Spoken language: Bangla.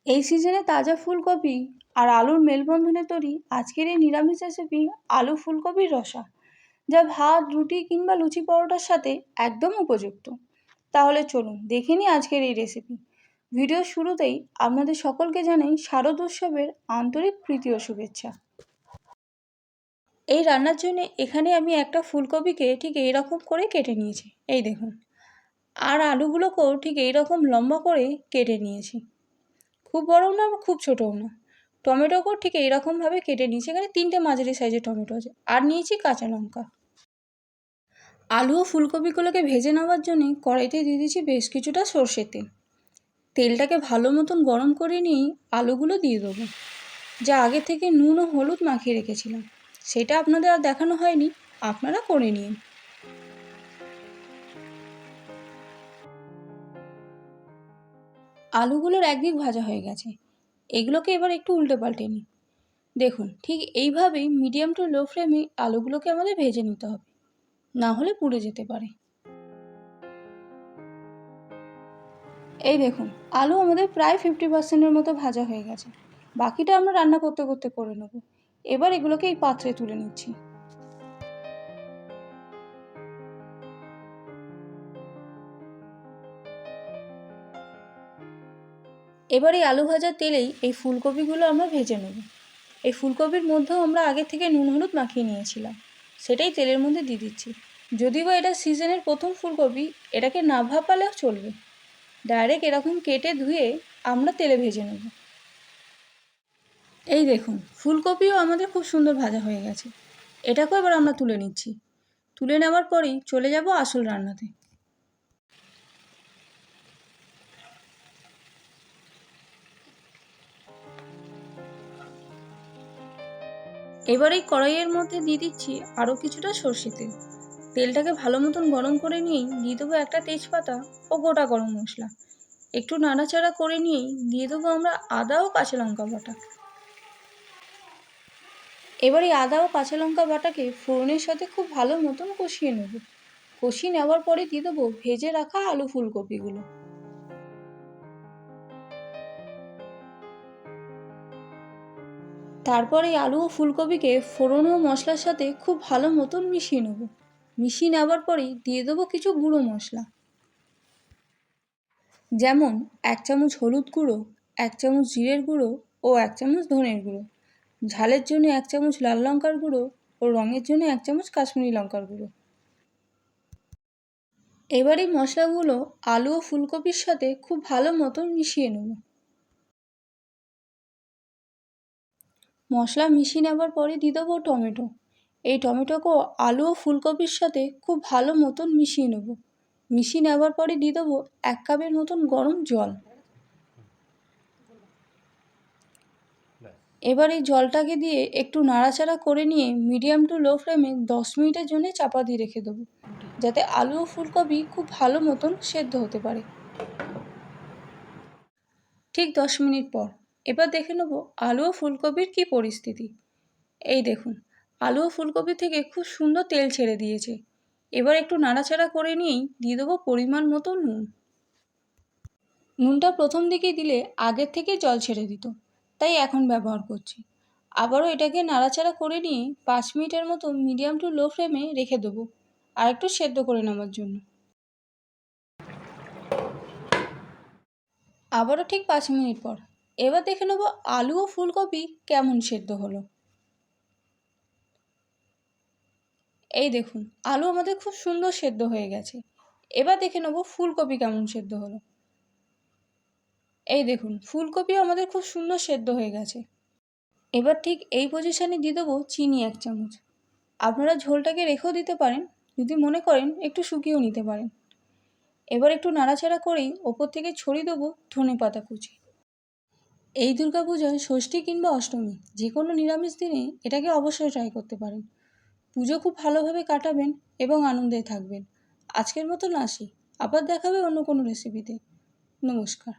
এই সিজনে তাজা ফুলকপি আর আলুর মেলবন্ধনে তৈরি আজকের এই নিরামিষ রেসিপি আলু ফুলকপির রসা, যা ভাত, রুটি কিংবা লুচি পরোটার সাথে একদম উপযুক্ত। তাহলে চলুন দেখে নিই আজকের এই রেসিপি। ভিডিওর শুরুতেই আপনাদের সকলকে জানাই শারদ উৎসবের আন্তরিক প্রীতি ও শুভেচ্ছা। এই রান্নার জন্য এখানে আমি একটা ফুলকপিকে ঠিক এইরকম করে কেটে নিয়েছি, এই দেখুন। আর আলুগুলোকেও ঠিক এইরকম লম্বা করে কেটে নিয়েছি, খুব বড়ও না খুব ছোটও না। টমেটোকেও ঠিক এইরকমভাবে কেটে নিয়েছি, এখানে 3টে মাঝারি সাইজের টমেটো আছে। আর নিয়েছি কাঁচা লঙ্কা। আলু ও ফুলকপিগুলোকে ভেজে নেওয়ার জন্য কড়াইতে দিয়ে দিয়েছি বেশ কিছুটা সর্ষের তেল। তেলটাকে ভালো মতন গরম করে নিয়েই আলুগুলো দিয়ে দেবো, যা আগে থেকে নুন ও হলুদ মাখিয়ে রেখেছিলাম। সেটা আপনাদের আর দেখানো হয়নি, আপনারা করে নিন। আলুগুলোর একদিক ভাজা হয়ে গেছে, এগুলোকে এবার একটু উল্টে পাল্টে নিই। দেখুন, ঠিক এইভাবেই মিডিয়াম টু লো ফ্লেমে আলুগুলোকে আমাদের ভেজে নিতে হবে, না হলে পুড়ে যেতে পারে। এই দেখুন, আলু আমাদের প্রায় 50%-এর মতো ভাজা হয়ে গেছে। বাকিটা আমরা রান্না করতে করতে করে নেব। এবার এগুলোকে এই পাত্রে তুলে নিচ্ছি। এবার এই আলু ভাজার তেলেই এই ফুলকপিগুলো আমরা ভেজে নেব। এই ফুলকপির মধ্যেও আমরা আগে থেকে নুন হলুদ মাখিয়ে নিয়েছিলাম, সেটাই তেলের মধ্যে দিয়ে দিচ্ছি। যদিও বা এটা সিজনের প্রথম ফুলকপি, এটাকে না ভাপালেও চলবে। ডাইরেক্ট এরকম কেটে ধুয়ে আমরা তেলে ভেজে নেব। এই দেখুন, ফুলকপিও আমাদের খুব সুন্দর ভাজা হয়ে গেছে। এটাকেও এবার আমরা তুলে নিচ্ছি। তুলে নেওয়ার পরেই চলে যাব আসল রান্নাতে। এবার এই কড়াইয়ের মধ্যে দিয়ে দিচ্ছি আরও কিছুটা সর্ষে তেল। তেলটাকে ভালো মতন গরম করে নিয়েই দিয়ে দেবো একটা তেজপাতা ও গোটা গরম মশলা। একটু নাড়াচাড়া করে নিয়েই দিয়ে দেবো আমরা আদা ও কাঁচা লঙ্কা বাটা। এবার এই আদা ও কাঁচা লঙ্কা বাটাকে ফোড়নের সাথে খুব ভালো মতন কষিয়ে নেব। কষিয়ে নেওয়ার পরে দিয়ে দেবো ভেজে রাখা আলু ফুলকপিগুলো। তারপর এই আলু ও ফুলকপিকে ফোড়ন ও মশলার সাথে খুব ভালো মতন মিশিয়ে নেব। মিশিয়ে নেওয়ার পরেই দিয়ে দেবো কিছু গুঁড়ো মশলা, যেমন 1 চামচ হলুদ গুঁড়ো, 1 চামচ জিরের গুঁড়ো ও 1 চামচ ধনের গুঁড়ো। ঝালের জন্য 1 চামচ লাল লঙ্কার গুঁড়ো ও রঙের জন্য 1 চামচ কাশ্মীরি লঙ্কার গুঁড়ো। এবার এই মশলাগুলো আলু ও ফুলকপির সাথে খুব ভালো মতন মিশিয়ে নেব। মশলা মিশিয়ে নেওয়ার পরে দিয়ে দেবো টমেটো। এই টমেটোকেও আলু ও ফুলকপির সাথে খুব ভালো মতন মিশিয়ে নেব। মিশিয়ে নেওয়ার পরে দিয়ে দেবো 1 কাপের মতন গরম জল। এবার এই জলটাকে দিয়ে একটু নাড়াচাড়া করে নিয়ে মিডিয়াম টু লো ফ্লেমে 10 মিনিটের জন্য চাপা দিয়ে রেখে দেবো, যাতে আলু ও ফুলকপি খুব ভালো মতন সেদ্ধ হতে পারে। ঠিক 10 মিনিট পর এবার দেখে নেব আলু ও ফুলকপির কী পরিস্থিতি। এই দেখুন, আলু ও ফুলকপি থেকে খুব সুন্দর তেল ছেড়ে দিয়েছে। এবার একটু নাড়াচাড়া করে নিয়েই দিয়ে দেবো পরিমাণ মতো নুন। নুনটা প্রথম দিকেই দিলে আগের থেকে জল ছেড়ে দিত, তাই এখন ব্যবহার করছি। আবারও এটাকে নাড়াচাড়া করে নিয়ে 5 মিনিটের মতো মিডিয়াম টু লো ফ্লেমে রেখে দেবো আর একটু সেদ্ধ করে নেওয়ার জন্য। আবারও ঠিক 5 মিনিট পর এবার দেখে নেব আলু ও ফুলকপি কেমন সেদ্ধ হলো। এই দেখুন, আলু আমাদের খুব সুন্দর সেদ্ধ হয়ে গেছে। এবার দেখে নেব ফুলকপি কেমন সেদ্ধ হলো। এই দেখুন, ফুলকপিও আমাদের খুব সুন্দর সেদ্ধ হয়ে গেছে। এবার ঠিক এই পজিশানে দিয়ে দেবো চিনি 1 চামচ। আপনারা ঝোলটাকে রেখেও দিতে পারেন, যদি মনে করেন একটু শুকিয়েও নিতে পারেন। এবার একটু নাড়াচাড়া করেই ওপর থেকে ছড়িয়ে দেবো ধনেপাতা কুচি। এই দুর্গাপূজায় ষষ্ঠী কিংবা অষ্টমী যে কোনো নিরামিষ দিনে এটাকে অবশ্যই ট্রাই করতে পারেন। পুজো খুব ভালোভাবে কাটাবেন এবং আনন্দে থাকবেন। আজকের মতন আসি, আবার দেখা হবে অন্য কোনো রেসিপিতে। নমস্কার।